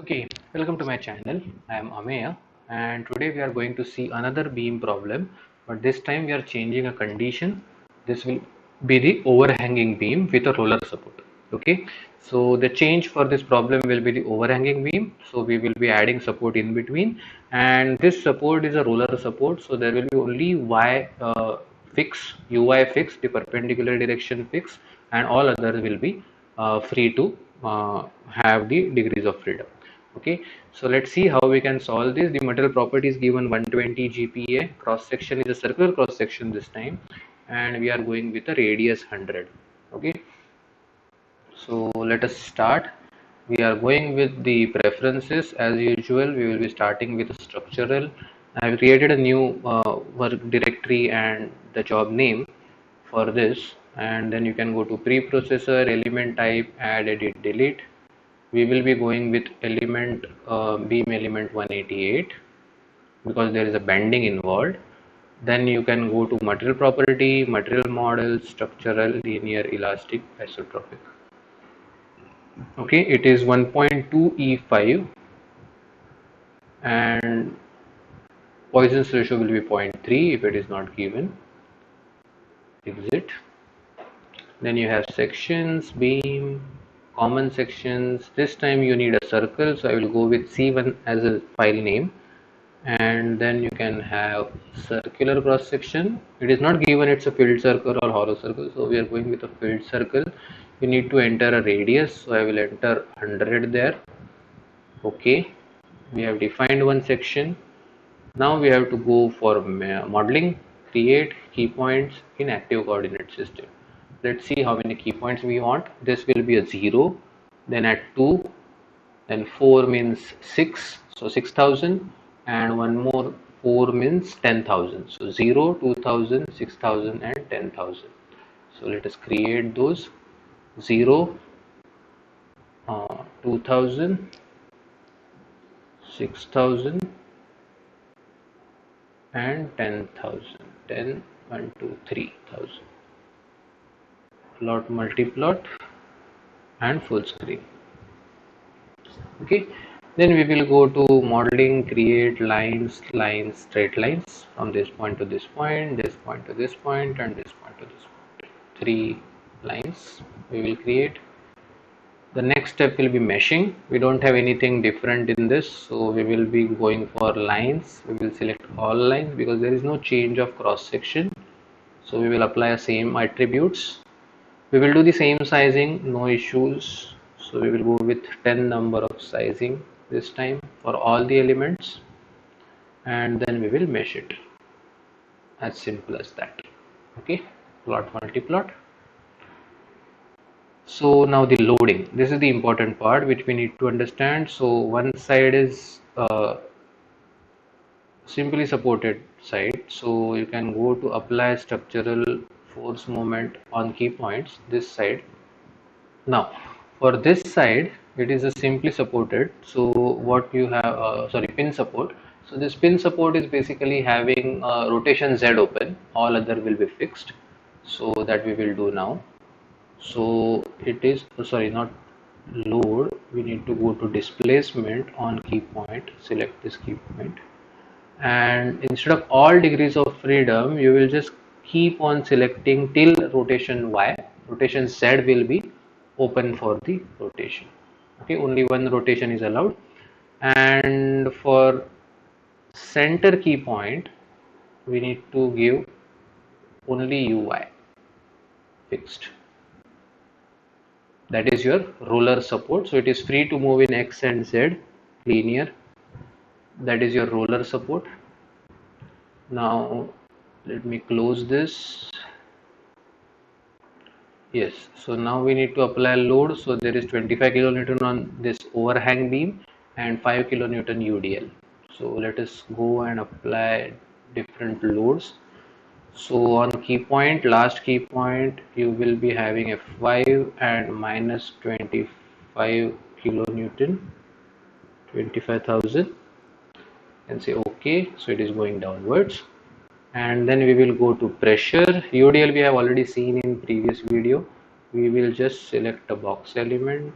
Okay, welcome to my channel. I am Ameya and today we are going to see another beam problem, but this time we are changing a condition. This will be the overhanging beam with a roller support. Okay, so the change for this problem will be the overhanging beam. So we will be adding support in between, and this support is a roller support. So there will be only y fix, uy fix, the perpendicular direction fix, and all others will be free to have the degrees of freedom. Okay, so let's see how we can solve this. The material property is given 120 GPa, cross section is a circular cross section this time, and we are going with a radius 100. Okay, so let us start. We are going with the preferences as usual. We will be starting with structural. I have created a new work directory and the job name for this, and then you can go to preprocessor, element type, add, edit, delete. We will be going with element beam element 188 because there is a bending involved. Then you can go to material property, material model, structural, linear, elastic, isotropic. Okay, it is 1.2 E5 and Poisson's ratio will be 0.3 if it is not given. Exit. Then you have sections, beam, common sections. This time you need a circle, so I will go with C1 as a file name. And then you can have circular cross section. It is not given it's a filled circle or hollow circle, so we are going with a filled circle. You need to enter a radius, so I will enter 100 there. Okay, we have defined one section. Now we have to go for modeling, create key points in active coordinate system. Let's see how many key points we want. This will be a 0, then at 2, then 4 means 6, so 6000, and one more 4 means 10,000. So 0, 2000, 6000 and 10,000. So let us create those. 0, 2000, 6000 and 10,000. 10, 1, 2, 3,000. Plot, multiplot and full screen. Okay, then we will go to modeling, create lines, straight lines from this point to this point, this point to this point, and this point to this point. 3 lines we will create. The next step will be meshing. We don't have anything different in this, so we will be going for lines. We will select all lines because there is no change of cross section, so we will apply the same attributes. We will do the same sizing, no issues. So we will go with 10 number of sizing this time for all the elements, and then we will mesh it. As simple as that. Okay, plot, multiplot. So now the loading. This is the important part which we need to understand. So one side is simply supported side. So you can go to apply structural force moment on key points this side. Now for this side it is a simply supported. So what you have pin support. So this pin support is basically having rotation Z open, all other will be fixed. So that we will do now. So it is not load, we need to go to displacement on key point, select this key point, and instead of all degrees of freedom you will just keep on selecting till rotation Y. Rotation Z will be open for the rotation. Okay, only one rotation is allowed. And for center key point we need to give only uy fixed. That is your roller support, so it is free to move in x and z linear. That is your roller support. Now let me close this. Yes, so now we need to apply load. So there is 25 kilonewton on this overhang beam and 5 kilonewton UDL. So let us go and apply different loads. So on key point, last key point, you will be having F5 and minus 25 kilonewton, 25,000, and say OK. So it is going downwards. And then we will go to pressure. UDL we have already seen in previous video. We will just select a box element,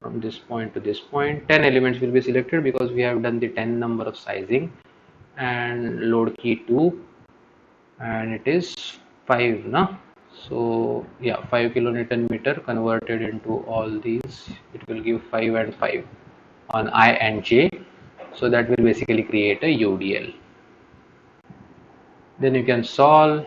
from this point to this point. 10 elements will be selected because we have done the 10 number of sizing, and load key 2, and it is 5 now. So yeah, 5 kilonewton meter converted into all these, it will give 5 and 5 on I and J. So that will basically create a UDL. Then you can solve.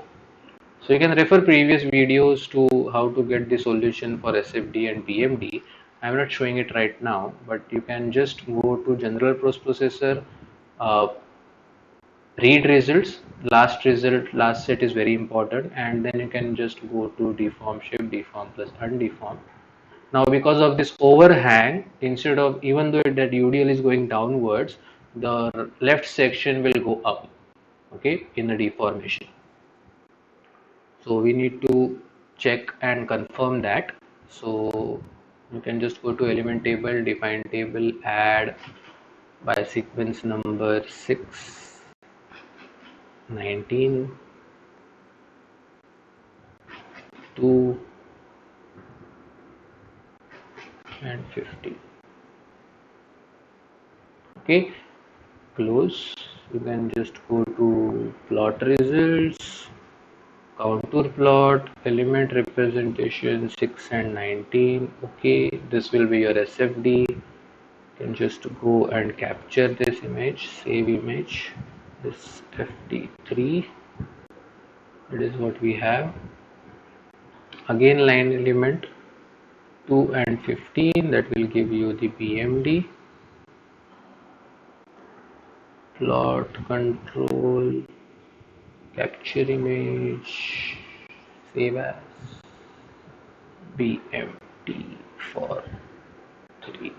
So you can refer previous videos to how to get the solution for SFD and BMD. I'm not showing it right now, but you can just go to general processor, uh, read results, last set is very important, and then you can just go to deform shape, deform plus undeform. Now because of this overhang, instead of, even though that UDL is going downwards, the left section will go up, okay, in the deformation. So we need to check and confirm that. So you can just go to element table, define table, add by sequence number 6, 19, 2 and 50. Okay, close. You can just go to plot results, contour plot, element representation 6 and 19. Okay, this will be your SFD. You can just go and capture this image, save image, this FD3. That is what we have. Again, line element 2 and 15, that will give you the BMD. Plot control, capture image, save as BMD for 3.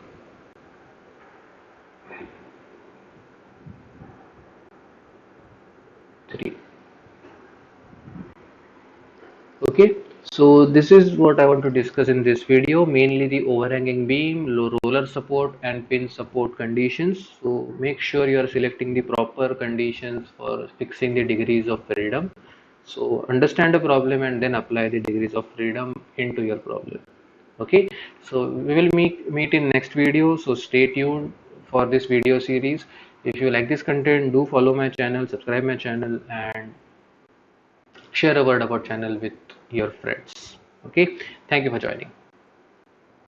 Okay, so this is what I want to discuss in this video, mainly the overhanging beam, roller support and pin support conditions. So make sure you are selecting the proper conditions for fixing the degrees of freedom. So understand the problem and then apply the degrees of freedom into your problem. Okay, so we will meet in next video, so stay tuned for this video series. If you like this content, do follow my channel, subscribe my channel, and share a word about channel with your friends. Okay, thank you for joining.